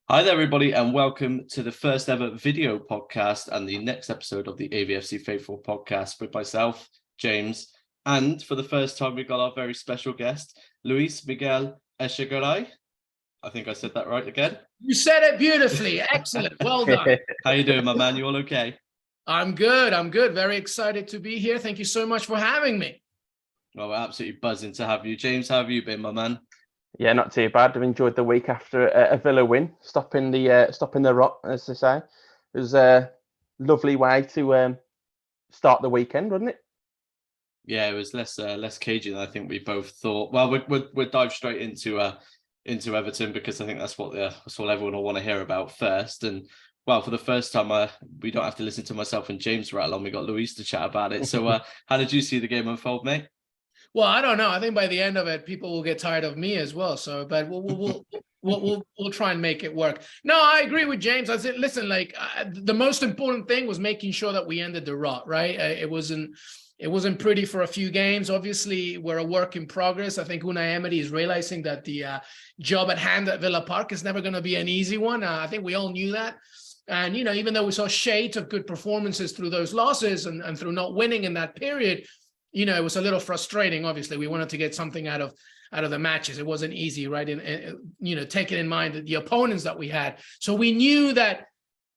Hi there, everybody, and welcome to the first ever video podcast and the next episode of the AVFC Faithful Podcast with myself, James, and for the first time, we've got our very special guest, Luis Miguel Echegaray. I think I said that right again. You said it beautifully. Excellent. Well done. How you doing, my man? You all okay? I'm good. Very excited to be here. Thank you so much for having me. Well, we're absolutely buzzing to have you. James, how have you been, my man? Yeah, not too bad. I've enjoyed the week after a Villa win, stopping the rot, as they say. It was a lovely way to start the weekend, wasn't it? Yeah, it was less cagey than I think we both thought. Well, we'll dive straight into Everton because I think that's what everyone will want to hear about first. And well, for the first time, we don't have to listen to myself and James rattle on. We got Luis to chat about it. So, how did you see the game unfold, mate? Well, I don't know. I think by the end of it, people will get tired of me as well. So, but we'll try and make it work. No, I agree with James. I said, listen, the most important thing was making sure that we ended the rot, right? It wasn't pretty for a few games. Obviously, we're a work in progress. I think Unai Emery is realizing that the job at hand at Villa Park is never going to be an easy one. I think we all knew that. And, even though we saw shades of good performances through those losses and through not winning in that period, it was a little frustrating. Obviously, we wanted to get something out of the matches. It wasn't easy, right? And taking in mind the opponents that we had. So we knew that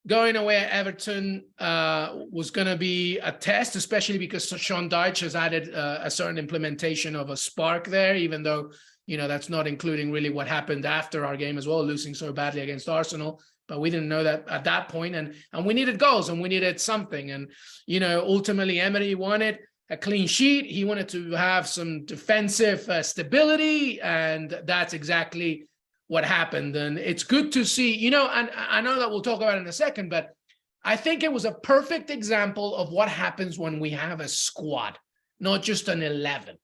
going away at Everton was going to be a test, especially because Sean Dyche has added a certain implementation of a spark there, even though, that's not including really what happened after our game as well, losing so badly against Arsenal. But we didn't know that at that point. And we needed goals and we needed something. And, ultimately Emery wanted a clean sheet. He wanted to have some defensive stability. And that's exactly what happened. And it's good to see, and I know that we'll talk about it in a second, but I think it was a perfect example of what happens when we have a squad, not just an 11.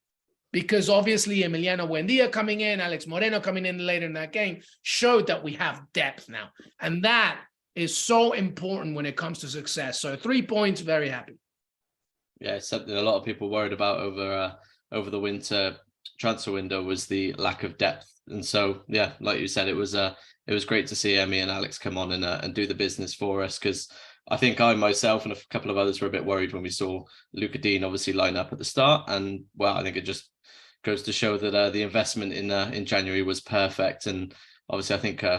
Because obviously Emiliano Martinez coming in, Alex Moreno coming in later in that game showed that we have depth now. And that is so important when it comes to success. So 3 points, very happy. Yeah, it's something a lot of people worried about over the winter transfer window was the lack of depth. And so, yeah, like you said, it was great to see Emmy and Alex come on and do the business for us, because I think I myself and a couple of others were a bit worried when we saw Luca Dean obviously line up at the start. And well, I think it just goes to show that the investment in January was perfect. And obviously, I think I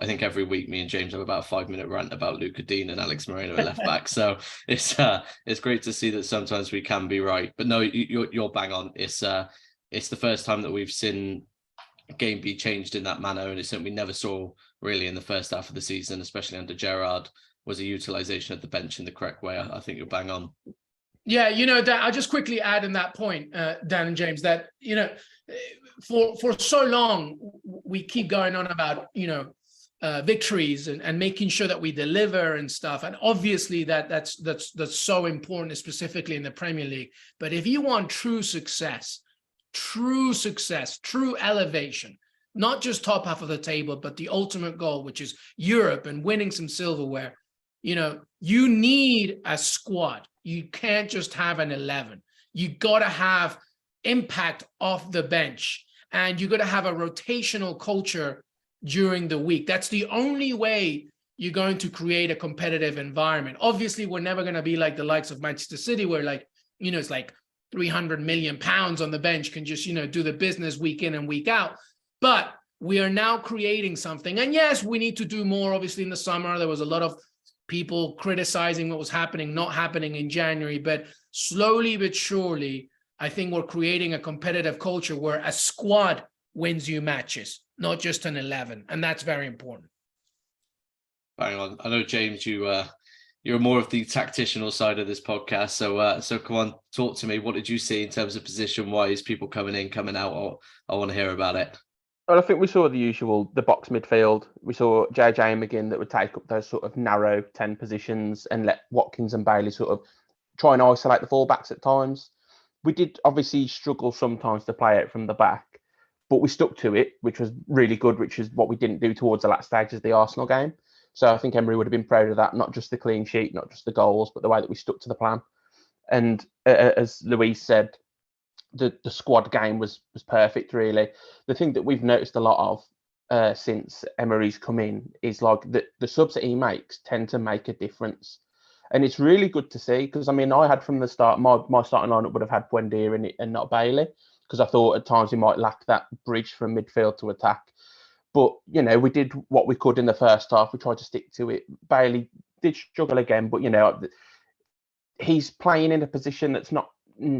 think every week me and James have about a 5-minute rant about Luca Dean and Alex Moreno at left back. So it's great to see that sometimes we can be right. But no, you're bang on. It's the first time that we've seen a game be changed in that manner, and it's something we never saw really in the first half of the season, especially under Gerrard, was a utilization of the bench in the correct way. I think you're bang on. Yeah, Dan, I'll just quickly add in that point, Dan and James, that, for so long, we keep going on about, victories and making sure that we deliver and stuff. And obviously that's so important, specifically in the Premier League. But if you want true success, true elevation, not just top half of the table, but the ultimate goal, which is Europe and winning some silverware, you need a squad. You can't just have an 11. You got to have impact off the bench, and you got to have a rotational culture during the week. That's the only way you're going to create a competitive environment. Obviously, we're never going to be like the likes of Manchester City, where it's like 300 million pounds on the bench can just, do the business week in and week out. But we are now creating something. And yes, we need to do more. Obviously, in the summer, there was a lot of people criticizing what was not happening in January, but slowly but surely, I think we're creating a competitive culture where a squad wins you matches, not just an 11. And that's very important. Hang on. I know, James, you're more of the tactical side of this podcast. So come on, talk to me. What did you see in terms of position-wise, people coming in, coming out? I want to hear about it. Well, I think we saw the box midfield. We saw JJ McGinn that would take up those sort of narrow 10 positions and let Watkins and Bailey sort of try and isolate the fullbacks at times. We did obviously struggle sometimes to play out from the back, but we stuck to it, which was really good, which is what we didn't do towards the last stages of the Arsenal game. So I think Emery would have been proud of that, not just the clean sheet, not just the goals, but the way that we stuck to the plan. And as Luis said, the squad game was perfect, really. The thing that we've noticed a lot of since Emery's come in is like the subs that he makes tend to make a difference. And it's really good to see because, I mean, I had from the start, my starting lineup would have had Buendia in it and not Bailey because I thought at times he might lack that bridge from midfield to attack. But, you know, we did what we could in the first half. We tried to stick to it. Bailey did struggle again, but, you know, he's playing in a position that's not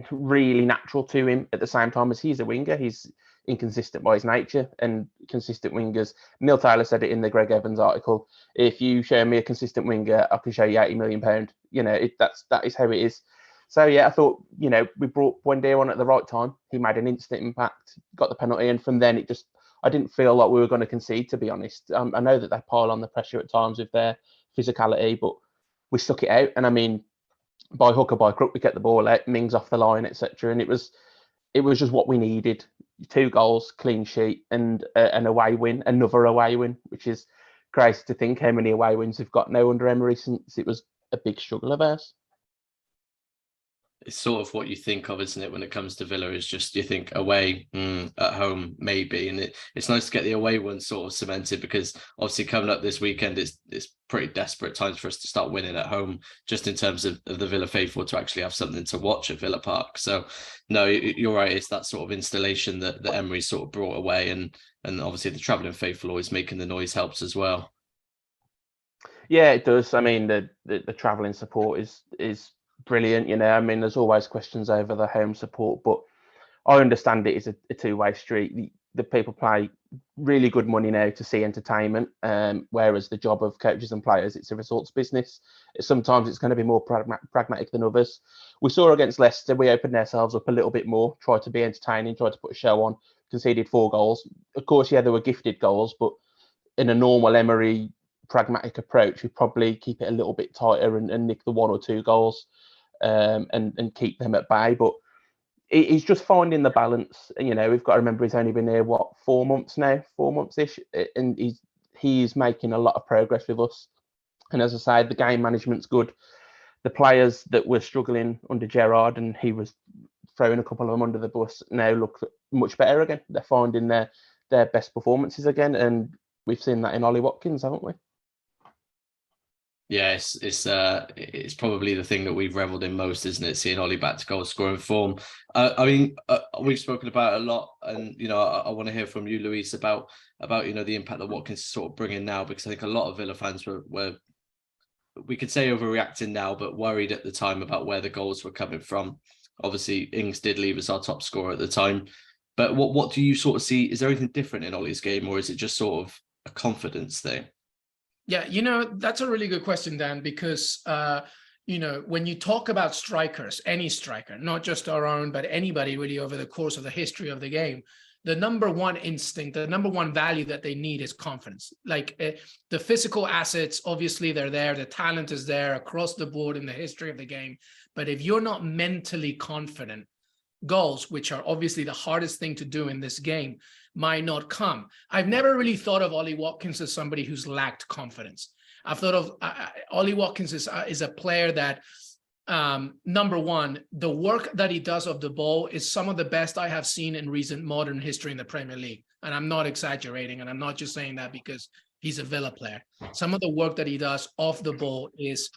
really natural to him at the same time as he's a winger. He's inconsistent by his nature, and consistent wingers. Neil Taylor said it in the Greg Evans article. If you show me a consistent winger, I can show you £80 million. You know, that is how it is. So yeah, I thought, you know, we brought Buendia on at the right time. He made an instant impact, got the penalty, and from then I didn't feel like we were going to concede, to be honest. I know that they pile on the pressure at times with their physicality, but we stuck it out. And I mean, by hook or by crook, we get the ball out, Mings off the line, etc. And it was just what we needed. 2 goals, clean sheet, and an away win, another away win, which is crazy to think how many away wins we've got now under Emery since it was a big struggle of ours. It's sort of what you think of, isn't it, when it comes to Villa, is just you think away, at home, maybe. And it's nice to get the away one sort of cemented because obviously coming up this weekend, it's pretty desperate times for us to start winning at home, just in terms of the Villa faithful to actually have something to watch at Villa Park. So, no, you're right. It's that sort of installation that Emery sort of brought away. And obviously the travelling faithful always making the noise helps as well. Yeah, it does. I mean, the travelling support is brilliant. You know, I mean, there's always questions over the home support, but I understand it is a two-way street. The people pay really good money now to see entertainment, whereas the job of coaches and players, it's a results business. Sometimes it's going to be more pragmatic than others. We saw against Leicester, we opened ourselves up a little bit more, tried to be entertaining, tried to put a show on, conceded 4 goals. Of course, yeah, they were gifted goals, but in a normal Emery pragmatic approach, we probably keep it a little bit tighter and nick the 1 or 2 goals. And keep them at bay, but he's just finding the balance. You know, we've got to remember he's only been here 4 months now, 4 months-ish, and he's making a lot of progress with us. And as I say, the game management's good. The players that were struggling under Gerrard, and he was throwing a couple of them under the bus, now look much better again. They're finding their best performances again, and we've seen that in Ollie Watkins, haven't we? Yeah, it's probably the thing that we've revelled in most, isn't it? Seeing Ollie back to goal scoring form. I mean, we've spoken about it a lot, and you know, I want to hear from you, Luis, about you know the impact that Watkins is sort of bringing now, because I think a lot of Villa fans were we could say overreacting now, but worried at the time about where the goals were coming from. Obviously, Ings did leave as our top scorer at the time, but what do you sort of see? Is there anything different in Ollie's game, or is it just sort of a confidence thing? Yeah, you know, that's a really good question, Dan, because, you know, when you talk about strikers, any striker, not just our own, but anybody really over the course of the history of the game, the number one instinct, the number one value that they need is confidence. Like the physical assets, obviously they're there. The talent is there across the board in the history of the game. But if you're not mentally confident, goals, which are obviously the hardest thing to do in this game, might not come. I've never really thought of Ollie Watkins as somebody who's lacked confidence. I've thought of Ollie Watkins is a player that, number one, the work that he does of the ball is some of the best I have seen in recent modern history in the Premier League. And I'm not exaggerating, and I'm not just saying that because he's a Villa player. Some of the work that he does off the ball is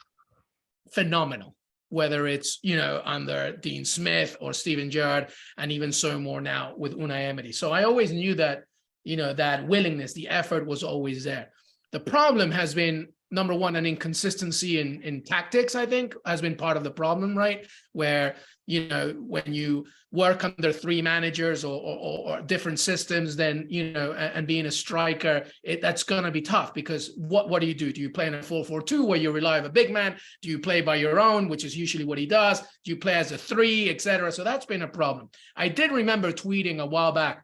phenomenal. Whether it's, you know, under Dean Smith or Steven Gerrard, and even so more now with Unai Emery. So I always knew that, you know, that willingness, the effort was always there. The problem has been, number one, an inconsistency in tactics, I think, has been part of the problem, right? Where, you know, when you work under 3 managers or different systems, then, you know, and being a striker, that's going to be tough because what do? Do you play in a 4-4-2 where you rely on a big man? Do you play by your own, which is usually what he does? Do you play as a 3, etc.? So that's been a problem. I did remember tweeting a while back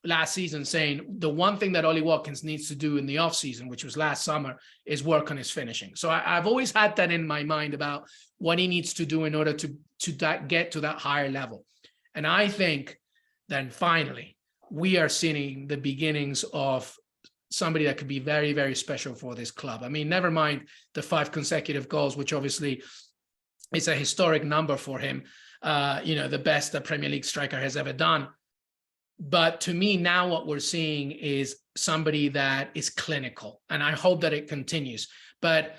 last season saying the one thing that Ollie Watkins needs to do in the offseason, which was last summer, is work on his finishing. So I've always had that in my mind about what he needs to do in order to get to that higher level. And I think then finally we are seeing the beginnings of somebody that could be very, very special for this club. I mean, never mind the 5 consecutive goals, which obviously is a historic number for him, you know, the best a Premier League striker has ever done. But to me, now what we're seeing is somebody that is clinical, and I hope that it continues. But,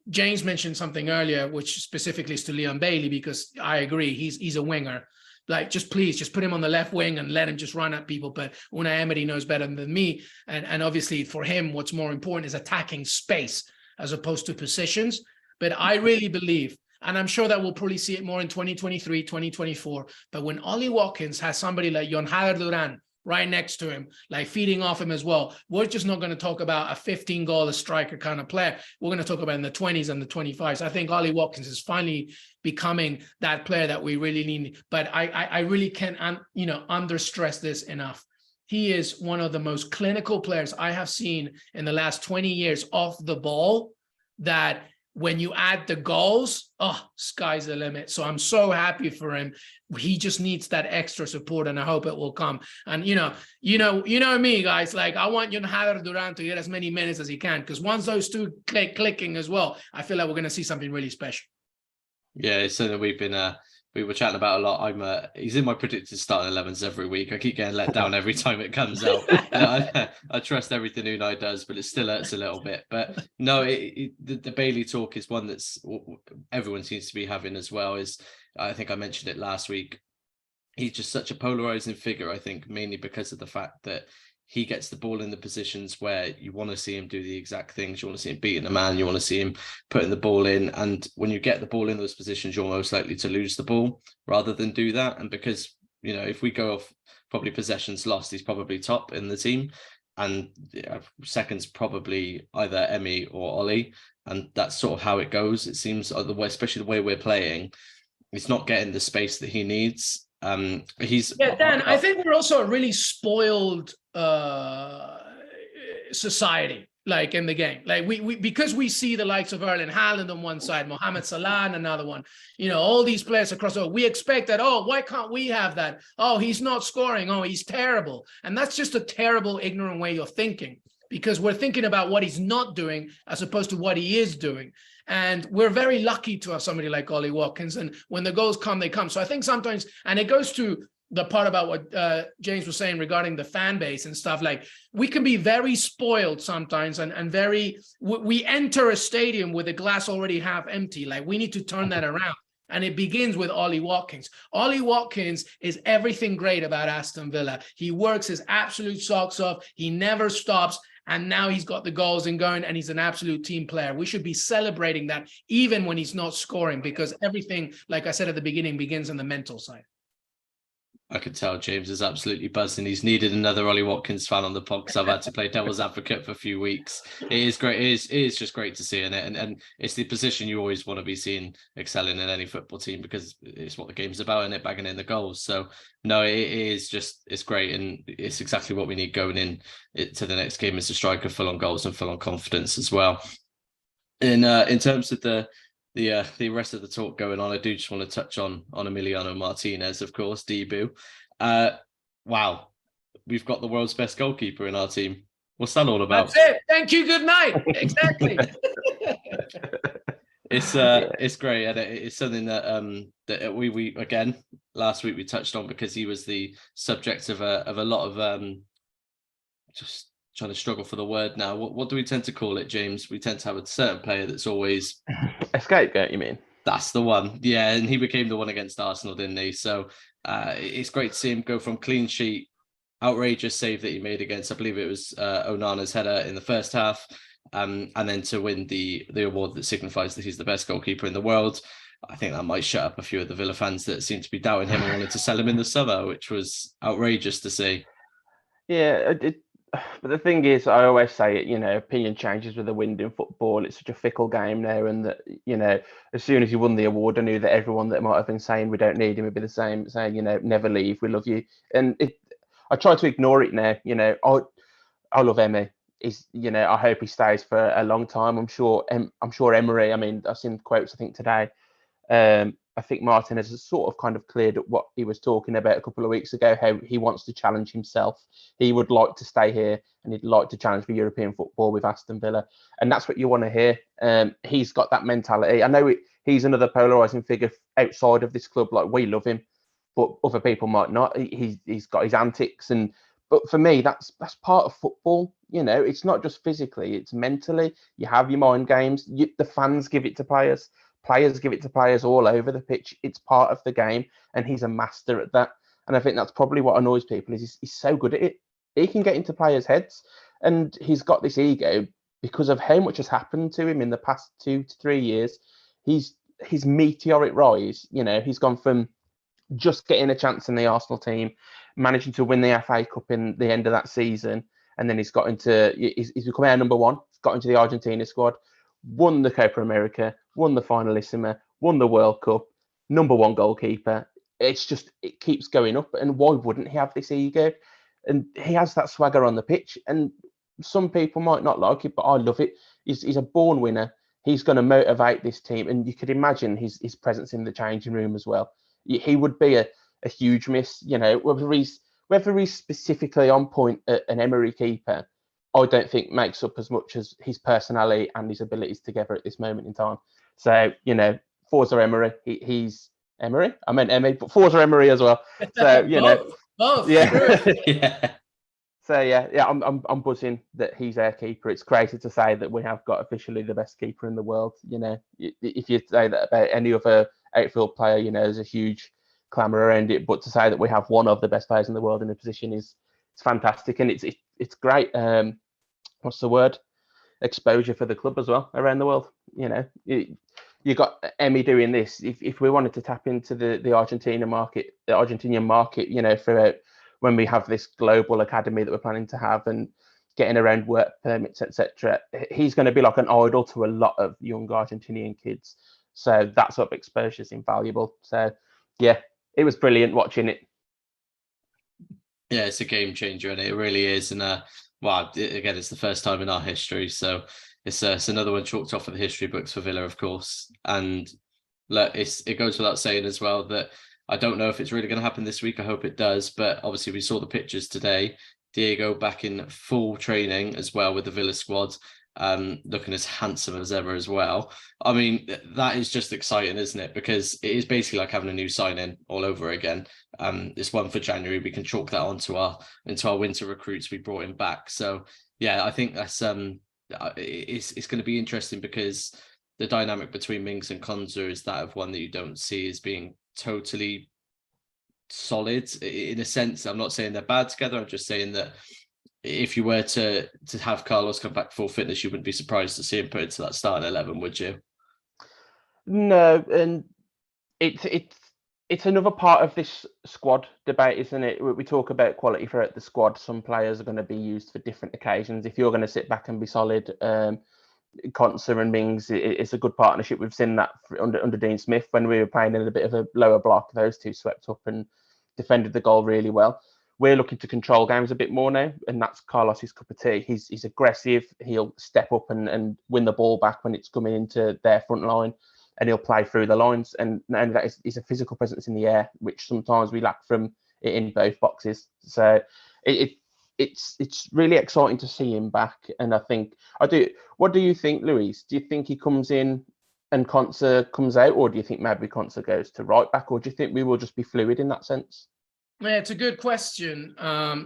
James mentioned something earlier, which specifically is to Leon Bailey, because I agree, he's a winger. Like, please put him on the left wing and let him just run at people. But Unai Emery knows better than me. And obviously for him, what's more important is attacking space as opposed to positions. But I really believe, and I'm sure that we'll probably see it more in 2023, 2024. But when Ollie Watkins has somebody like Jon Hader Duran right next to him, like feeding off him as well, we're just not going to talk about a 15-goal striker kind of player. We're going to talk about in the 20s and the 25s. I think Ollie Watkins is finally becoming that player that we really need. But I really can't, understress this enough. He is one of the most clinical players I have seen in the last 20 years off the ball, that when you add the goals, sky's the limit. So I'm so happy for him. He just needs that extra support, and I hope it will come. And you know me, guys. Like, I want Jon Hader Duran to get as many minutes as he can, because once those two clicking as well, I feel like we're going to see something really special. Yeah, it's something we were chatting about a lot. He's in my predicted starting 11s every week. I keep getting let down every time it comes out. I trust everything Unai does, but it still hurts a little bit. But no, the Bailey talk is one that's everyone seems to be having as well. I think I mentioned it last week. He's just such a polarizing figure, I think, mainly because of the fact that he gets the ball in the positions where you want to see him do the exact things. You want to see him beating a man. You want to see him putting the ball in. And when you get the ball in those positions, you're most likely to lose the ball rather than do that. And because, if we go off probably possessions lost, he's probably top in the team. And second's probably either Emery or Ollie. And that's sort of how it goes. It seems, especially the way we're playing, he's not getting the space that he needs. Dan, I think we're also a really spoiled society, like in the game. Like we because we see the likes of Erling Haaland on one side, Mohamed Salah on another one, all these players across the world, we expect that, why can't we have that? He's not scoring, he's terrible. And that's just a terrible, ignorant way of thinking, because we're thinking about what he's not doing as opposed to what he is doing. And we're very lucky to have somebody like Ollie Watkins. And when the goals come, they come. So I think sometimes, and it goes to the part about what James was saying regarding the fan base and stuff, like we can be very spoiled sometimes and we enter a stadium with the glass already half empty. Like, we need to turn that around. And it begins with Ollie Watkins. Ollie Watkins is everything great about Aston Villa. He works his absolute socks off. He never stops. And now he's got the goals and going, and he's an absolute team player. We should be celebrating that even when he's not scoring, because everything, like I said at the beginning, begins on the mental side. I could tell James is absolutely buzzing. He's needed another Ollie Watkins fan on the pod, because I've had to play devil's advocate for a few weeks. It is great. It is just great to see in it. And it's the position you always want to be seen excelling in any football team, because it's what the game's about, and it bagging in the goals. So no, it's great. And it's exactly what we need going in to the next game, is a striker full on goals and full on confidence as well. In terms of the rest of the talk going on, I do just want to touch on Emiliano Martinez, of course, debut. Wow, we've got the world's best goalkeeper in our team. What's that all about? That's it. Thank you. Good night. Exactly. It's great, and it's something that we again last week we touched on, because he was the subject of a lot of just trying to struggle for the word now. What do we tend to call it, James? We tend to have a certain player that's always a scapegoat, you mean? That's the one. Yeah, and he became the one against Arsenal, didn't he? So it's great to see him go from clean sheet, outrageous save that he made against, I believe it was Onana's header in the first half, and then to win the award that signifies that he's the best goalkeeper in the world. I think that might shut up a few of the Villa fans that seem to be doubting him and wanted to sell him in the summer, which was outrageous to see. Yeah, but the thing is, I always say it, opinion changes with the wind in football. It's such a fickle game now, and that, as soon as he won the award, I knew that everyone that might have been saying we don't need him would be the same, saying, never leave, we love you. And I try to ignore it now. I love Emery. I hope he stays for a long time. I'm sure Emery, I've seen quotes, I think today. I think Martinez has sort of kind of cleared up what he was talking about a couple of weeks ago, how he wants to challenge himself. He would like to stay here, and he'd like to challenge for European football with Aston Villa. And that's what you want to hear. He's got that mentality. I know he's another polarising figure outside of this club. Like, we love him. but other people might not. He's got his antics, but for me, that's part of football. You know, it's not just physically; it's mentally. You have your mind games. The fans give it to players. Players give it to players all over the pitch. It's part of the game, and he's a master at that. And I think that's probably what annoys people is he's so good at it. He can get into players' heads, and he's got this ego because of how much has happened to him in the past 2 to 3 years. His meteoric rise. You know, he's gone from just getting a chance in the Arsenal team, managing to win the FA Cup in the end of that season, and then he's become our number one. He's got into the Argentina squad, won the Copa America, won the Finalissima, won the World Cup, number one goalkeeper. It keeps going up. And why wouldn't he have this ego? And he has that swagger on the pitch. And some people might not like it, but I love it. He's a born winner. He's going to motivate this team. And you could imagine his presence in the changing room as well. He would be a huge miss, you know, whether he's specifically on point at an Emery keeper, I don't think makes up as much as his personality and his abilities together at this moment in time. So, you know, Forza Emery, he's Emery. I meant Emery, but Forza Emery as well. So, you know, both. Yeah. Yeah. So yeah, I'm buzzing that he's our keeper. It's crazy to say that we have got officially the best keeper in the world. You know, if you say that about any other outfield player, you know, there's a huge clamour around it. But to say that we have one of the best players in the world in the position it's fantastic, and it's great. What's the word? Exposure for the club as well around the world. You know, you got Emmy doing this. If we wanted to tap into the Argentinian market, you know, throughout when we have this global academy that we're planning to have and getting around work permits, etc., he's going to be like an idol to a lot of young Argentinian kids. So that sort of exposure is invaluable. So yeah, it was brilliant watching it. Yeah, it's a game changer, and it really is. And again, it's the first time in our history, so it's another one chalked off of the history books for Villa, of course. And look, it goes without saying as well that I don't know if it's really going to happen this week. I hope it does, but obviously we saw the pictures today. Diego back in full training as well with the Villa squad, looking as handsome as ever as well. I mean, that is just exciting, isn't it? Because it is basically like having a new sign-in all over again. It's one for January. We can chalk that into our winter recruits we brought him back. So yeah, I think that's it's going to be interesting because the dynamic between Mings and Konza is that of one that you don't see as being totally solid in a sense. I'm not saying they're bad together. I'm just saying that if you were to have Carlos come back full fitness, you wouldn't be surprised to see him put into that starting 11, would you? No, and it's another part of this squad debate, isn't it? We talk about quality throughout the squad. Some players are going to be used for different occasions. If you're going to sit back and be solid, Konsa and Mings, it's a good partnership. We've seen that under Dean Smith when we were playing in a bit of a lower block. Those two swept up and defended the goal really well. We're looking to control games a bit more now, and that's Carlos's cup of tea. He's aggressive. He'll step up and win the ball back when it's coming into their front line, and he'll play through the lines. And that he's a physical presence in the air, which sometimes we lack from it in both boxes. So it's really exciting to see him back. And I think I do. What do you think, Luis? Do you think he comes in and Konsa comes out, or do you think maybe Konsa goes to right back, or do you think we will just be fluid in that sense? Yeah, it's a good question,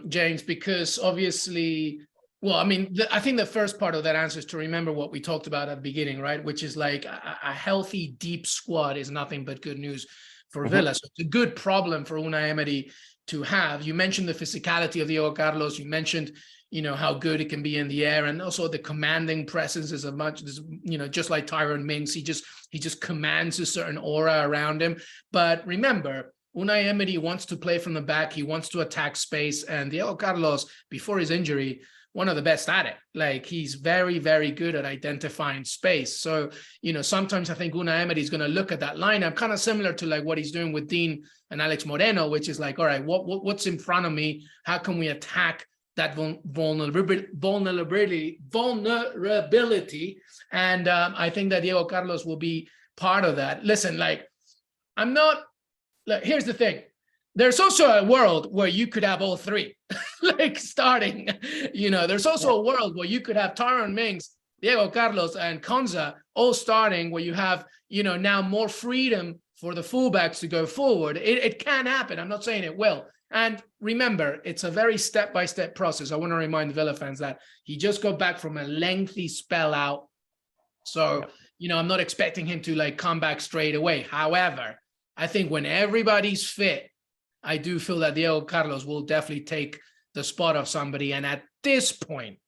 James, because obviously, well, I mean, I think the first part of that answer is to remember what we talked about at the beginning, right? Which is like a healthy, deep squad is nothing but good news for Villa. So it's a good problem for Unai Emery to have. You mentioned the physicality of Diego Carlos. You mentioned, you know, how good it can be in the air, and also the commanding presence is just like Tyrone Mings. He just commands a certain aura around him. But remember, Unai Emery wants to play from the back. He wants to attack space. And Diego Carlos, before his injury, one of the best at it. Like, he's very, very good at identifying space. So, you know, sometimes I think Unai Emery is going to look at that lineup kind of similar to like what he's doing with Dean and Alex Moreno, which is like, all right, what's in front of me? How can we attack that vulnerability? And I think that Diego Carlos will be part of that. Listen, here's the thing. There's also a world where you could have all three, like starting, you know, there's also a world where you could have Tyrone Mings, Diego Carlos, and Konsa all starting, where you have, you know, now more freedom for the fullbacks to go forward. It can happen. I'm not saying it will. And remember, it's a very step-by-step process. I want to remind Villa fans that he just got back from a lengthy spell out. So, I'm not expecting him to like come back straight away. However, I think when everybody's fit, I do feel that Diego Carlos will definitely take the spot of somebody. And at this point,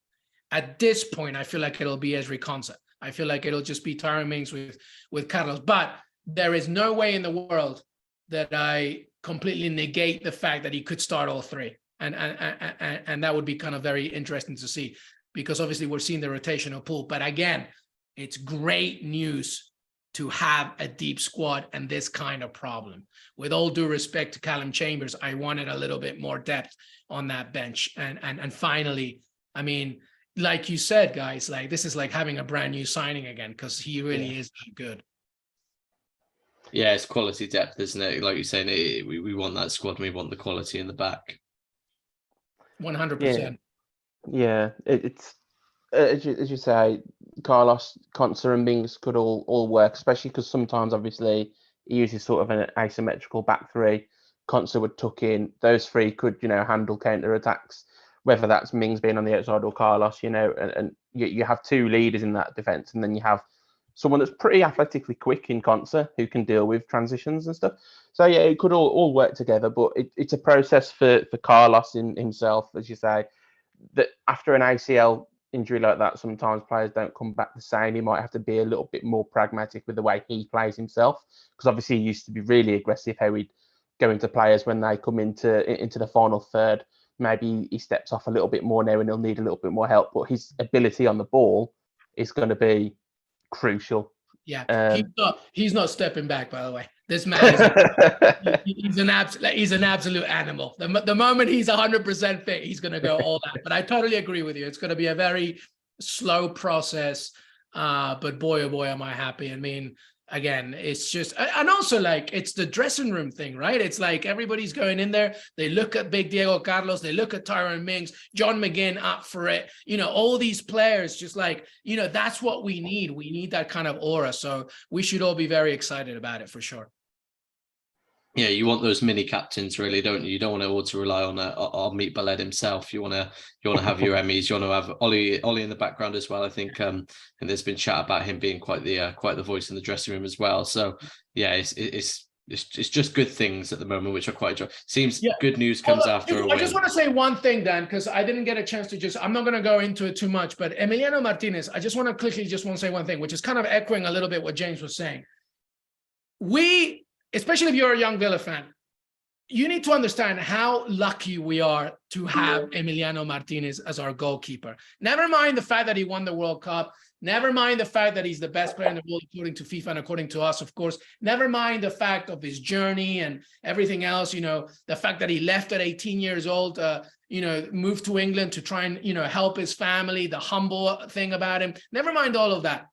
I feel like it'll be Ezri Konsa. I feel like it'll just be Tyrone Mings with Carlos. But there is no way in the world that I completely negate the fact that he could start all three. And that would be kind of very interesting to see, because obviously we're seeing the rotational pool. But again, it's great news to have a deep squad and this kind of problem. With all due respect to Callum Chambers, I wanted a little bit more depth on that bench. And finally, I mean, like you said, guys, like this is like having a brand new signing again, because he really is good. Yeah, it's quality depth, isn't it? Like you're saying, we want that squad and we want the quality in the back. 100%. Yeah, it's as you say, Carlos, Konsa and Mings could all work, especially because sometimes obviously he uses sort of an asymmetrical back three. Konsa would tuck in. Those three could, handle counter attacks, whether that's Mings being on the outside or Carlos, and you have two leaders in that defence, and then you have someone that's pretty athletically quick in Konsa who can deal with transitions and stuff. So yeah, it could all work together, but it's a process for Carlos in himself, as you say, that after an ACL injury like that, sometimes players don't come back the same. He might have to be a little bit more pragmatic with the way he plays himself, because obviously he used to be really aggressive how he'd go into players when they come into the final third. Maybe he steps off a little bit more now and he'll need a little bit more help, but his ability on the ball is going to be crucial. Yeah, he's not stepping back, by the way. This man is he's an absolute animal. The moment he's 100% fit, he's going to go all out. But I totally agree with you. It's going to be a very slow process. But boy, oh boy, am I happy. I mean, again, it's just, and also like it's the dressing room thing, right? It's like everybody's going in there. They look at big Diego Carlos. They look at Tyrone Mings, John McGinn up for it. All these players just like, that's what we need. We need that kind of aura. So we should all be very excited about it for sure. Yeah, you want those mini captains, really, don't you? You don't want to also rely on Meat Baled himself. You want to have your Emmys. You want to have Ollie in the background as well. I think and there's been chat about him being quite the voice in the dressing room as well. So yeah, it's just good things at the moment, which are quite enjoy. Seems good news comes after a win. I just want to say one thing, Dan, because I didn't get a chance to I'm not going to go into it too much, but Emiliano Martinez, I just want to quickly say one thing, which is kind of echoing a little bit what James was saying. Especially if you're a young Villa fan, you need to understand how lucky we are to have Emiliano Martinez as our goalkeeper. Never mind the fact that he won the World Cup. Never mind the fact that he's the best player in the world, according to FIFA and according to us, of course. Never mind the fact of his journey and everything else, the fact that he left at 18 years old, moved to England to try and, help his family, the humble thing about him. Never mind all of that.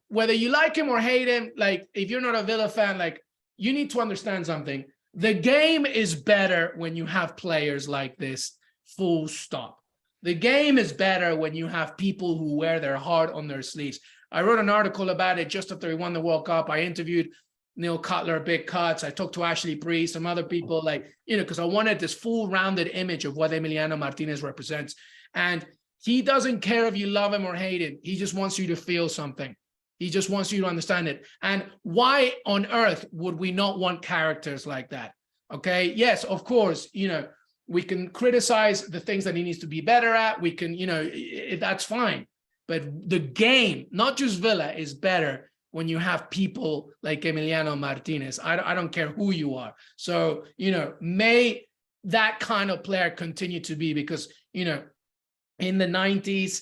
Whether you like him or hate him, like if you're not a Villa fan, like you need to understand something. The game is better when you have players like this, full stop. The game is better when you have people who wear their heart on their sleeves. I wrote an article about it just after he won the World Cup. I interviewed Neil Cutler, Big Cuts. I talked to Ashley Bree, some other people, because I wanted this full rounded image of what Emiliano Martinez represents. And he doesn't care if you love him or hate him. He just wants you to feel something. He just wants you to understand it. And why on earth would we not want characters like that? Okay. Yes, of course, we can criticize the things that he needs to be better at. We can, that's fine. But the game, not just Villa, is better when you have people like Emiliano Martinez. I don't care who you are. So, may that kind of player continue to be, because, in the 90s,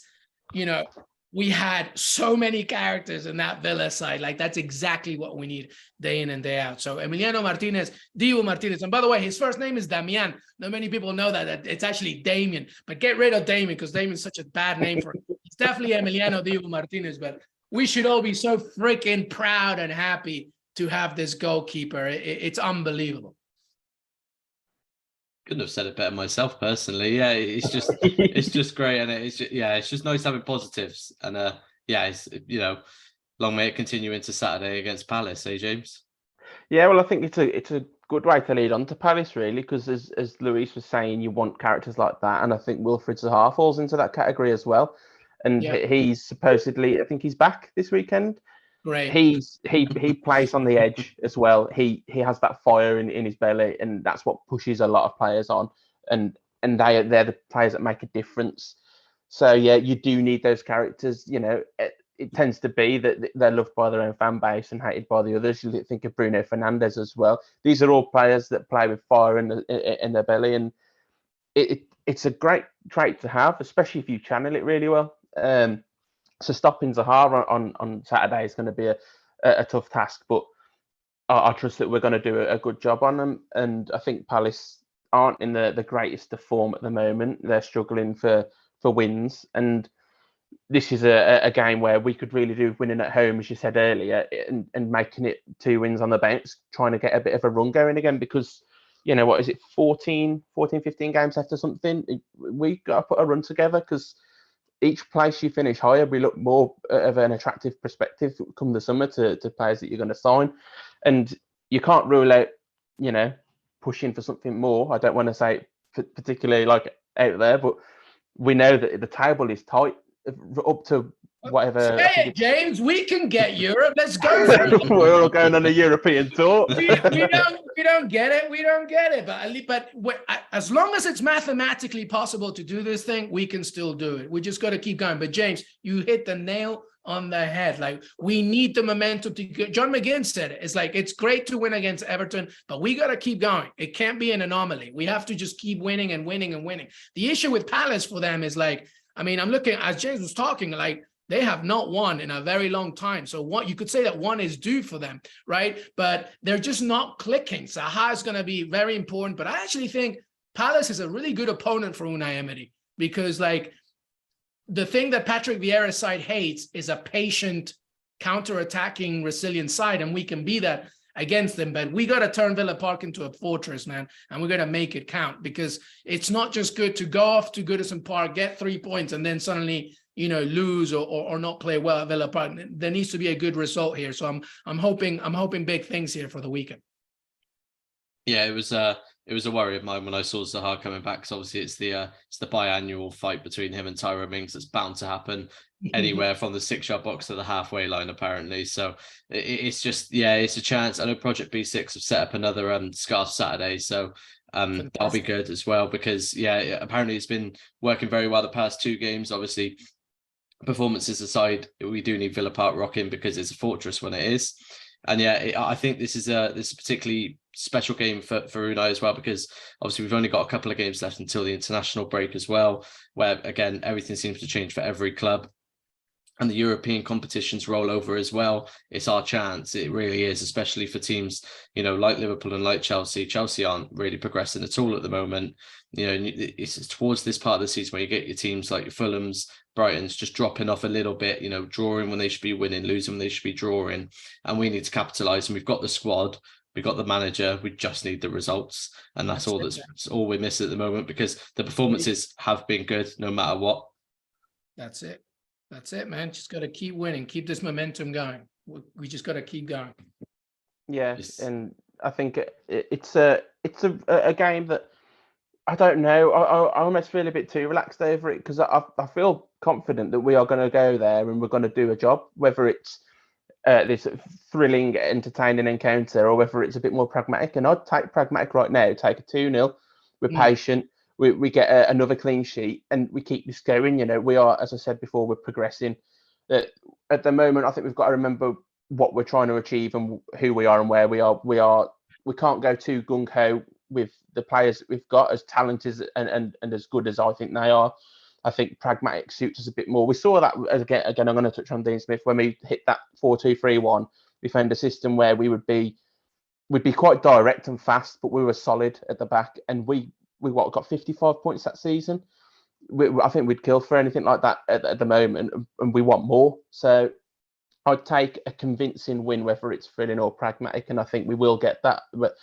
we had so many characters in that Villa side. Like, that's exactly what we need day in and day out. So Emiliano Martinez, Diego Martinez. And by the way, his first name is Damian. Not many people know that it's actually Damien. But get rid of Damien, because Damien's such a bad name for him. It's definitely Emiliano Diego Martinez. But we should all be so freaking proud and happy to have this goalkeeper. It's unbelievable. Couldn't have said it better myself personally. Yeah, it's just great, and it's just nice having positives. And it's long may it continue into Saturday against Palace, James? Yeah, well, I think it's a good way to lead on to Palace, really, because as Luis was saying, you want characters like that, and I think Wilfried Zaha falls into that category as well. And he's supposedly, I think he's back this weekend. Great. He plays on the edge as well. He has that fire in his belly, and that's what pushes a lot of players on. And they're the players that make a difference. So yeah, you do need those characters. You know, it tends to be that they're loved by their own fan base and hated by the others. You think of Bruno Fernandes as well. These are all players that play with fire in their belly, and it's a great trait to have, especially if you channel it really well. So stopping Zaha on Saturday is going to be a tough task, but I trust that we're going to do a good job on them. And I think Palace aren't in the greatest of form at the moment. They're struggling for wins, and this is a game where we could really do winning at home, as you said earlier, and making it 2 wins on the bounce, trying to get a bit of a run going again, because, you know, what is it, 15 games left or something? We got to put a run together, because each place you finish higher, we look more of an attractive perspective come the summer to players that you're going to sign. And you can't rule out, you know, pushing for something more. I don't want to say particularly like out there, but we know that the table is tight up to whatever. Say it, James. We can get Europe. Let's go. We're all going on a European tour. we don't get it. We don't get it. But as long as it's mathematically possible to do this thing, we can still do it. We just got to keep going. But James, you hit the nail on the head. Like, we need the momentum to go. John McGinn said it. It's like, it's great to win against Everton, but we got to keep going. It can't be an anomaly. We have to just keep winning and winning and winning. The issue with Palace for them is like, I mean, I'm looking, as James was talking, like, they have not won in a very long time. So what you could say that one is due for them, right? But they're just not clicking. Zaha is going to be very important. But I actually think Palace is a really good opponent for Unai Emery, because, like, the thing that Patrick Vieira's side hates is a patient, counter-attacking, resilient side, and we can be that against them. But we got to turn Villa Park into a fortress, man, and we're going to make it count, because it's not just good to go off to Goodison Park, get 3 points, and then suddenly, you know, lose or not play well at Villa Park. There needs to be a good result here. So I'm hoping big things here for the weekend. Yeah, it was a worry of mine when I saw Zaha coming back, because obviously it's the biannual fight between him and Tyrone Mings that's bound to happen anywhere from the 6-yard box to the halfway line, apparently. So it's just, yeah, it's a chance. I know Project B6 have set up another Scarf Saturday, so that'll be good as well, because apparently it's been working very well the past 2 games. Obviously, performances aside, we do need Villa Park rocking, because it's a fortress when it is. And I think this is a particularly special game for Unai as well, because obviously we've only got a couple of games left until the international break as well, where again everything seems to change for every club, and the European competitions roll over as well. It's our chance. It really is, especially for teams, you know, like Liverpool and like Chelsea. Chelsea aren't really progressing at all at the moment. You know, it's towards this part of the season where you get your teams like your Fulhams, Brighton's just dropping off a little bit, you know, drawing when they should be winning, losing when they should be drawing. And we need to capitalise. And we've got the squad, we've got the manager, we just need the results. And that's all we miss at the moment, because the performances have been good no matter what. That's it, man. Just got to keep winning, keep this momentum going. We just got to keep going. Yeah, and I think it's a game that, I don't know, I almost feel a bit too relaxed over it, because I feel confident that we are going to go there and we're going to do a job, whether it's this thrilling, entertaining encounter or whether it's a bit more pragmatic. And I'd take pragmatic right now, take a 2-0, we're patient, we get another clean sheet and we keep this going. You know, we are, as I said before, we're progressing. At the moment, I think we've got to remember what we're trying to achieve and who we are and where we are. We can't go too gung-ho with the players that we've got, as talented and as good as I think they are. I think pragmatic suits us a bit more. We saw that again. I'm going to touch on Dean Smith when we hit that 4-2-3-1. We found a system where we'd be quite direct and fast, but we were solid at the back, and we got 55 points that season. I think we'd kill for anything like that at the moment, and we want more. So I'd take a convincing win, whether it's thrilling or pragmatic, and I think we will get that. But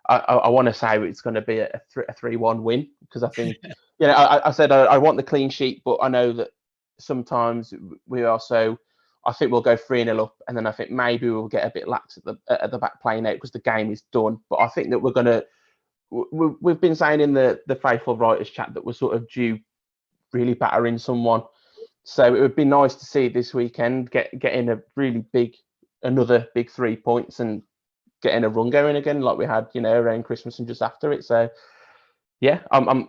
I want to say it's going to be a 3-1 win, because I think, I said I want the clean sheet, but I know that sometimes we are so I think we'll go 3-0 up, and then I think maybe we'll get a bit lax at the back playing out because the game is done. But I think that we're going to. We've been saying in the Faithful Writers chat that we're sort of due really battering someone. So it would be nice to see this weekend getting a really another big 3 points and getting a run going again like we had, around Christmas and just after it. So yeah, I'm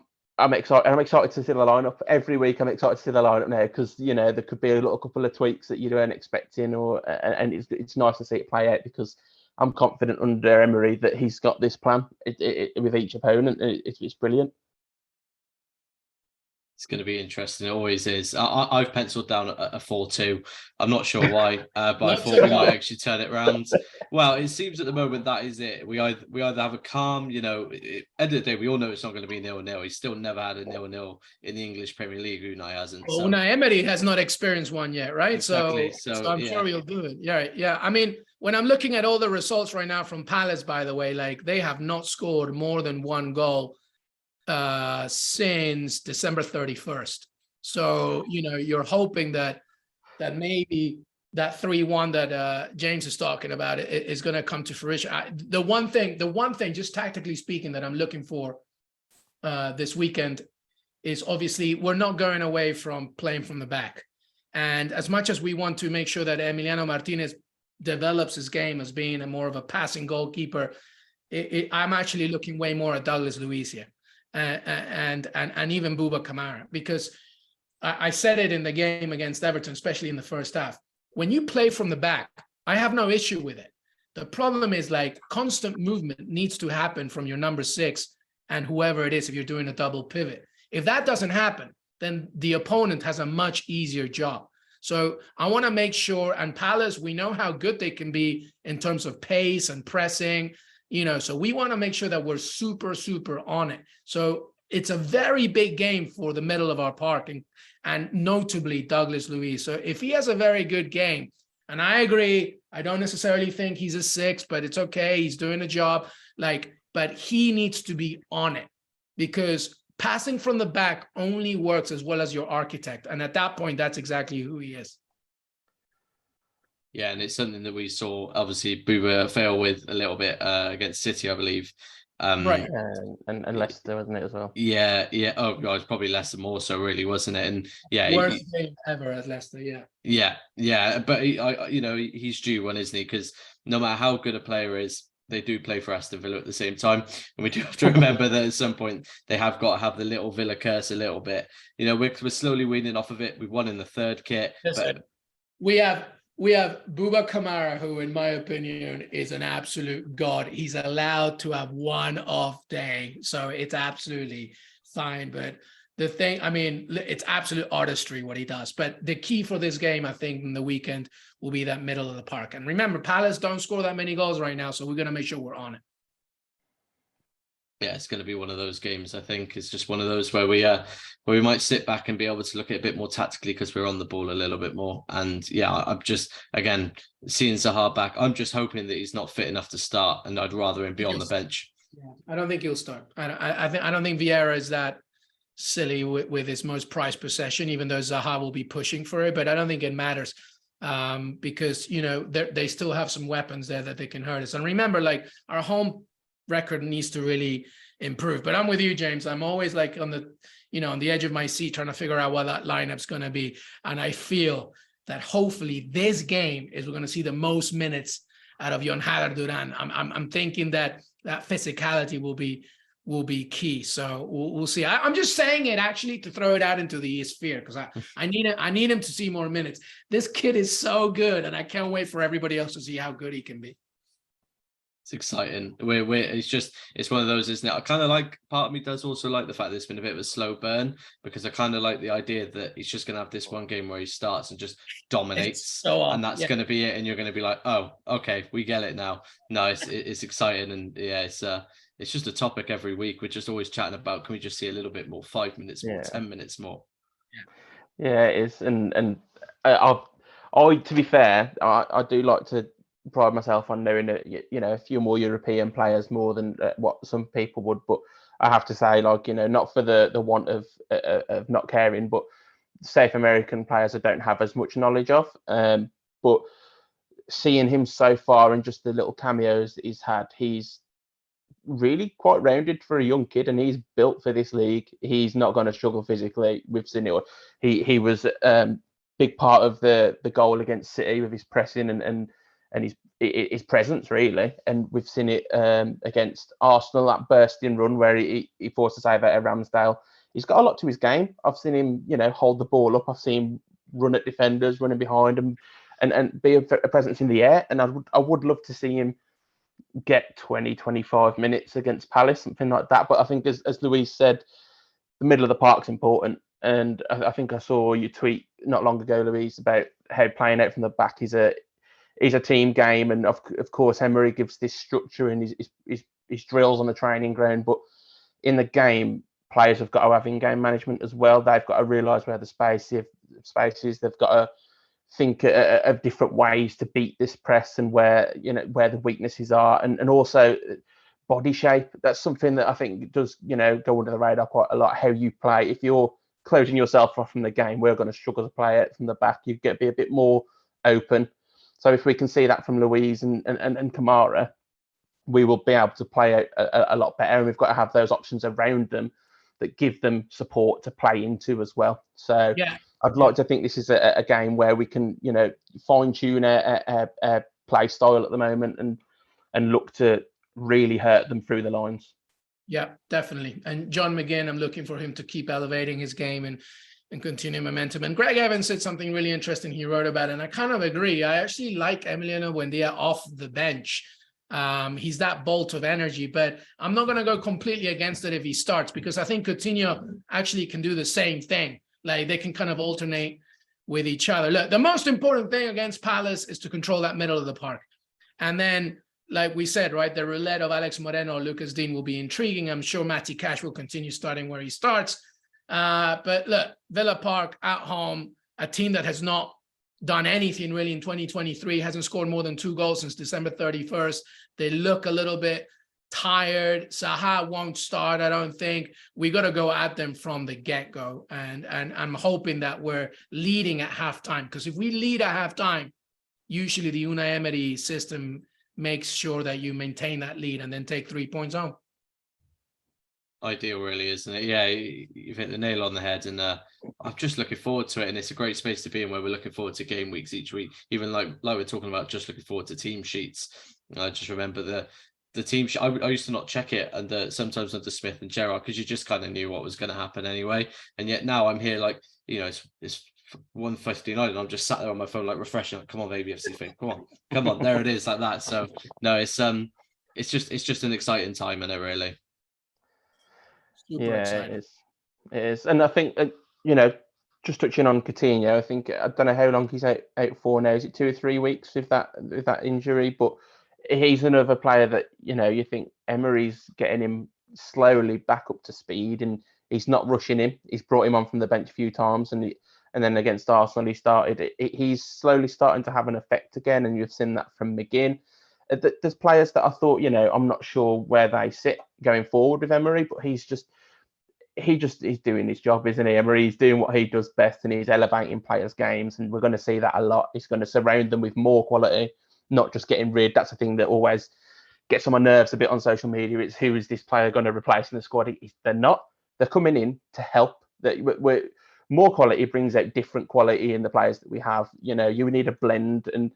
excited. I'm excited to see the lineup every week. I'm excited to see the lineup now because there could be a little couple of tweaks that you weren't expecting, and it's nice to see it play out because I'm confident under Emery that he's got this plan with each opponent. It's brilliant. It's going to be interesting. It always is. I've penciled down a 4-2. I'm not sure why, but I thought we might actually turn it around. Well, it seems at the moment that is it. We either have a calm, end of the day, we all know it's not going to be 0-0. He's still never had a 0-0 in the English Premier League. Unai hasn't. Well, Unai Emery has not experienced one yet, right? Exactly. So I'm sure he'll do it. Yeah. I mean, when I'm looking at all the results right now from Palace, by the way, like they have not scored more than one goal since December 31st. So, you're hoping that maybe that 3-1 that James is talking about is going to come to fruition. The one thing, just tactically speaking, that I'm looking for this weekend is obviously we're not going away from playing from the back. And as much as we want to make sure that Emiliano Martinez develops his game as being a more of a passing goalkeeper, I'm actually looking way more at Douglas Luiz here. And even Bouba Kamara, because I said it in the game against Everton, especially in the first half. When you play from the back, I have no issue with it. The problem is like constant movement needs to happen from your number 6 and whoever it is if you're doing a double pivot. If that doesn't happen, then the opponent has a much easier job. So I want to make sure, and Palace, we know how good they can be in terms of pace and pressing. So we want to make sure that we're super, super on it. So it's a very big game for the middle of our park and notably Douglas Luiz. So if he has a very good game, and I agree, I don't necessarily think he's a 6, but it's okay. He's doing a job. But he needs to be on it because passing from the back only works as well as your architect. And at that point, that's exactly who he is. Yeah, and it's something that we saw, obviously, Bouba fail with a little bit against City, I believe. Right. And Leicester, wasn't it, as well? Yeah. Oh, God, it's probably Leicester more so, really, wasn't it? And yeah. Worst game ever at Leicester, yeah. Yeah. But, he's due one, isn't he? Because no matter how good a player is, they do play for Aston Villa at the same time. And we do have to remember that at some point, they have got to have the little Villa curse a little bit. We're slowly weaning off of it. We've won in the third kit. Listen, we have Bouba Kamara, who, in my opinion, is an absolute god. He's allowed to have one off day, so it's absolutely fine. But the thing, it's absolute artistry what he does. But the key for this game, I think, in the weekend will be that middle of the park. And remember, Palace don't score that many goals right now, so we're going to make sure we're on it. Yeah, it's going to be one of those games. I think it's just one of those where we might sit back and be able to look at it a bit more tactically because we're on the ball a little bit more. And yeah, I'm just, again, seeing Zaha back, I'm just hoping that he's not fit enough to start, and I'd rather him be on the bench. Yeah, I don't think he'll start. I don't think Vieira is that silly with his most prized possession, even though Zaha will be pushing for it. But I don't think it matters because they still have some weapons there that they can hurt us. And remember, our home record needs to really improve. But I'm with you, James. I'm always on the edge of my seat trying to figure out what that lineup's going to be. And I feel that hopefully this game is we're going to see the most minutes out of Jon Haller Duran. I'm thinking that physicality will be key. So we'll see. I'm just saying it actually to throw it out into the sphere because I need him to see more minutes. This kid is so good, and I can't wait for everybody else to see how good he can be. It's exciting. It's one of those, isn't it? I kind of part of me does also like the fact that it's been a bit of a slow burn because I kind of like the idea that he's just going to have this one game where he starts and just dominates, and that's going to be it. And you're going to be like, oh, okay, we get it now. No, it's exciting, and yeah, it's just a topic every week. We're just always chatting about, can we just see a little bit more, 5 minutes more, 10 minutes more? Yeah, it is. And I to be fair, I do like to pride myself on knowing that a few more European players more than what some people would, but I have to say, not for the want of not caring, but South American players I don't have as much knowledge of. but seeing him so far and just the little cameos that he's had, he's really quite rounded for a young kid, and he's built for this league. He's not going to struggle physically. We've seen it. He was big part of the goal against City with his pressing and his presence, really. And we've seen it against Arsenal, that bursting run where he forced a save out of Ramsdale. He's got a lot to his game. I've seen him, hold the ball up. I've seen him run at defenders, running behind them, and be a presence in the air. And I would love to see him get 20, 25 minutes against Palace, something like that. But I think, as Luis said, the middle of the park's important. And I think I saw you tweet not long ago, Luis, about how playing out from the back is a team game. And of course, Emery gives this structure in his drills on the training ground. But in the game, players have got to have in-game management as well. They've got to realise where the space is. They've got to think of different ways to beat this press and where the weaknesses are, and also body shape. That's something that I think does go under the radar quite a lot. How you play. If you're closing yourself off from the game, we're going to struggle to play it from the back. You get to be a bit more open. So if we can see that from Luis and Kamara, we will be able to play a lot better. And we've got to have those options around them that give them support to play into as well. So yeah. I'd like to think this is a game where we can, fine tune a play style at the moment and look to really hurt them through the lines. Yeah, definitely. And John McGinn, I'm looking for him to keep elevating his game and continue momentum. And Greg Evans said something really interesting he wrote about, and I kind of agree. I actually like Emiliano Buendia off the bench. He's that bolt of energy, but I'm not going to go completely against it if he starts, because I think Coutinho actually can do the same thing. Like, they can kind of alternate with each other. Look, the most important thing against Palace is to control that middle of the park. And then, like we said, right, the roulette of Alex Moreno or Lucas Dean will be intriguing. I'm sure Matty Cash will continue starting where he starts. But look, Villa Park at home, a team that has not done anything really in 2023, hasn't scored more than 2 goals since December 31st. They look a little bit tired. Zaha won't start, I don't think. We got to go at them from the get-go. And I'm hoping that we're leading at halftime, because if we lead at halftime, usually the Unai Emery system makes sure that you maintain that lead and then take 3 points home. Ideal, really, isn't it? Yeah, you've hit the nail on the head, and I'm just looking forward to it. And it's a great space to be in, where we're looking forward to game weeks each week. Even like we're talking about, just looking forward to team sheets. I just remember the team sheet. I used to not check it, and sometimes under Smith and Gerrard, because you just kind of knew what was going to happen anyway. And yet now I'm here, like, it's 1:59, and I'm just sat there on my phone, like, refreshing. Like, come on, AVFC thing, come on, there it is, like that. So no, it's just an exciting time, isn't it, really? Super exciting. It is. And I think, just touching on Coutinho, I don't know how long he's out for now. Is it 2 or 3 weeks with that injury? But he's another player that, you think Emery's getting him slowly back up to speed, and he's not rushing him. He's brought him on from the bench a few times, and then against Arsenal, he started. He's slowly starting to have an effect again, and you've seen that from McGinn. There's players that I thought, I'm not sure where they sit going forward with Emery, but he's doing his job, isn't he? Emery, he's doing what he does best, and he's elevating players' games, and we're going to see that a lot. He's going to surround them with more quality, not just getting rid. That's the thing that always gets on my nerves a bit on social media. It's, who is this player going to replace in the squad? They're not. They're coming in to help. More quality brings out different quality in the players that we have. You need a blend, and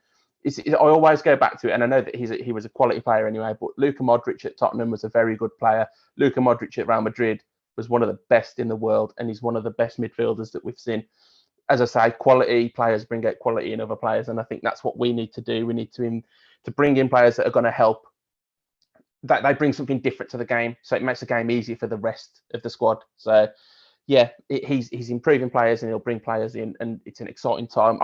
I always go back to it, and I know that he was a quality player anyway, but Luka Modric at Tottenham was a very good player. Luka Modric at Real Madrid was one of the best in the world, and he's one of the best midfielders that we've seen. As I say, quality players bring out quality in other players, and I think that's what we need to do. We need to bring in players that are going to help, that they bring something different to the game, so it makes the game easier for the rest of the squad. So, yeah, he's improving players, and he'll bring players in, and it's an exciting time.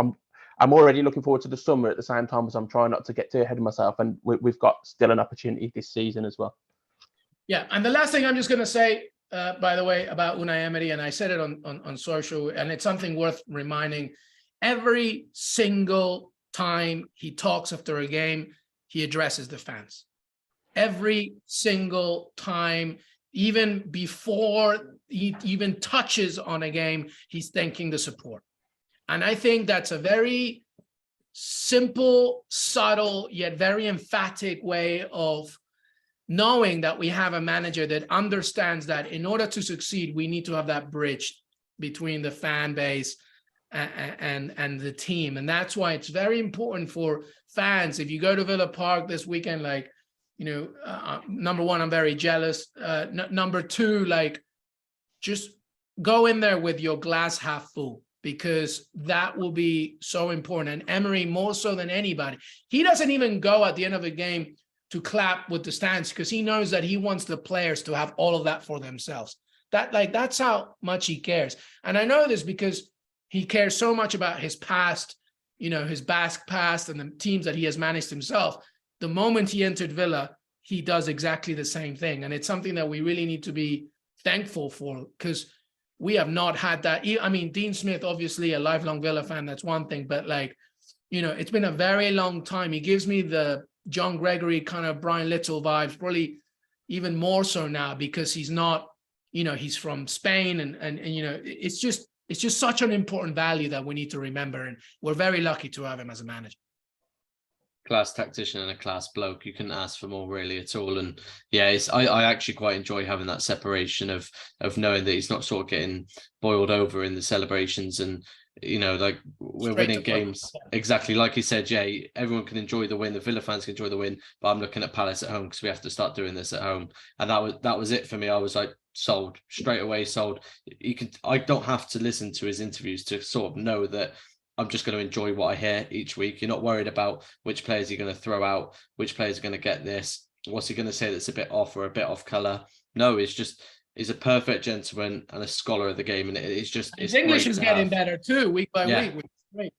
I'm already looking forward to the summer at the same time as I'm trying not to get too ahead of myself, and we've got still an opportunity this season as well. Yeah, and the last thing I'm just going to say, by the way, about Unai Emery, and I said it on social, and it's something worth reminding. Every single time he talks after a game, he addresses the fans. Every single time, even before he even touches on a game, he's thanking the support. And I think that's a very simple, subtle, yet very emphatic way of knowing that we have a manager that understands that in order to succeed, we need to have that bridge between the fan base and the team. And that's why it's very important for fans. If you go to Villa Park this weekend, like, number one, I'm very jealous. Number two, like, just go in there with your glass half full, because that will be so important. And Emery, more so than anybody, he doesn't even go at the end of the game to clap with the stands, because he knows that he wants the players to have all of that for themselves. That's how much he cares. And I know this because he cares so much about his past, his Basque past and the teams that he has managed himself. The moment he entered Villa, he does exactly the same thing. And it's something that we really need to be thankful for, because we have not had that. I mean, Dean Smith, obviously a lifelong Villa fan, that's one thing, but it's been a very long time. He gives me the John Gregory kind of Brian Little vibes, probably even more so now, because he's not, he's from Spain and it's just such an important value that we need to remember. And we're very lucky to have him as a manager. Class tactician and a class bloke. You couldn't ask for more really at all. And yeah, I actually quite enjoy having that separation of knowing that he's not sort of getting boiled over in the celebrations, and like we're winning games. Exactly like you said, Jay, everyone can enjoy the win, the Villa fans can enjoy the win, but I'm looking at Palace at home because we have to start doing this at home. And that was it for me. I was like sold straight away, sold. I don't have to listen to his interviews to sort of know that I'm just going to enjoy what I hear each week. You're not worried about which players you're going to throw out, which players are going to get this, what's he going to say that's a bit off or a bit off colour. No, he's a perfect gentleman and a scholar of the game, and it's his English is getting better too, week by week, which is great.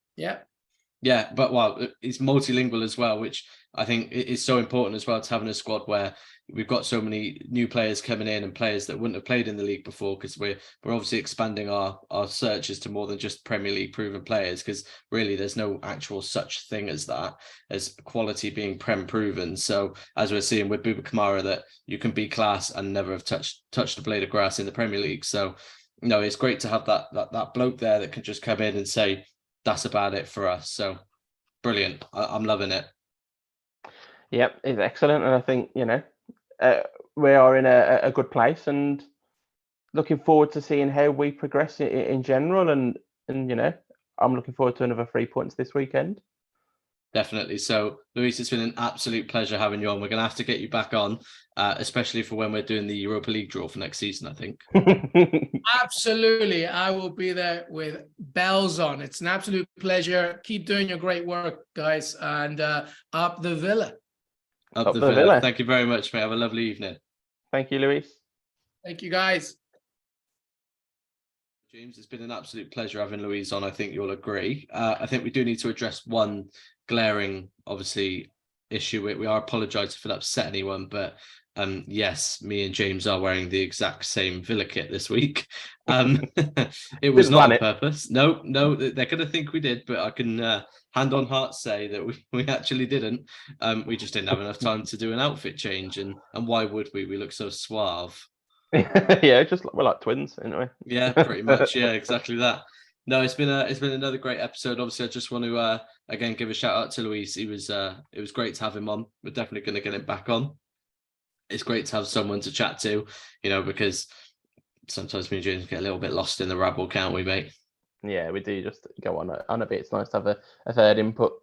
Yeah, but he's multilingual as well, which I think is so important as well, to having a squad where we've got so many new players coming in and players that wouldn't have played in the league before, because we're obviously expanding our searches to more than just Premier League proven players, because really there's no actual such thing as that, as quality being Prem proven. So as we're seeing with Bouba Kamara, that you can be class and never have touched a blade of grass in the Premier League. So it's great to have that bloke there that can just come in and say, that's about it for us. So brilliant. I'm loving it. Yep, it's excellent. And I think, we are in a good place, and looking forward to seeing how we progress in general. And I'm looking forward to another 3 points this weekend. Definitely. So, Luis, it's been an absolute pleasure having you on. We're going to have to get you back on, especially for when we're doing the Europa League draw for next season, I think. Absolutely. I will be there with bells on. It's an absolute pleasure. Keep doing your great work, guys. And up the Villa. Up the Villa. Thank you very much, mate. Have a lovely evening. Thank you, Luis. Thank you, guys. James, it's been an absolute pleasure having Luis on. I think you'll agree. I think we do need to address one glaring, obviously, issue. We are apologising if it upset anyone, but yes, me and James are wearing the exact same Villa kit this week. It was not on purpose. No, they're going to think we did, but I can hand on heart say that we actually didn't. We just didn't have enough time to do an outfit change, and why would we? We look so suave. Yeah, we're like twins anyway. Yeah, pretty much. Yeah, exactly that. No, it's been another great episode. Obviously, I just want to again give a shout out to Luis. It was great to have him on. We're definitely going to get him back on. It's great to have someone to chat to, because sometimes me and James get a little bit lost in the rabble, can't we, mate? Yeah, we do just go on a bit. It's nice to have a third input.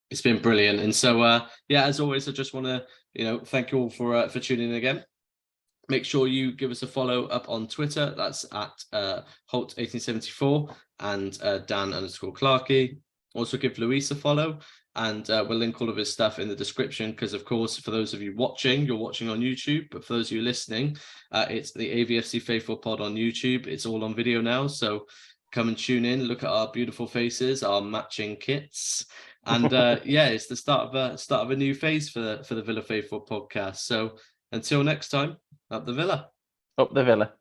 It's been brilliant, and so as always, I just want to thank you all for tuning in again. Make sure you give us a follow up on Twitter. That's at Holt1874 and Dan_Clarkey. Also give Luis a follow, and we'll link all of his stuff in the description, because of course, for those of you watching, you're watching on YouTube, but for those of you listening, it's the AVFC Faithful Pod on YouTube. It's all on video now, so come and tune in, look at our beautiful faces, our matching kits, and it's the start of a new phase for the Villa Faithful Podcast. So until next time, up the Villa. Up the Villa.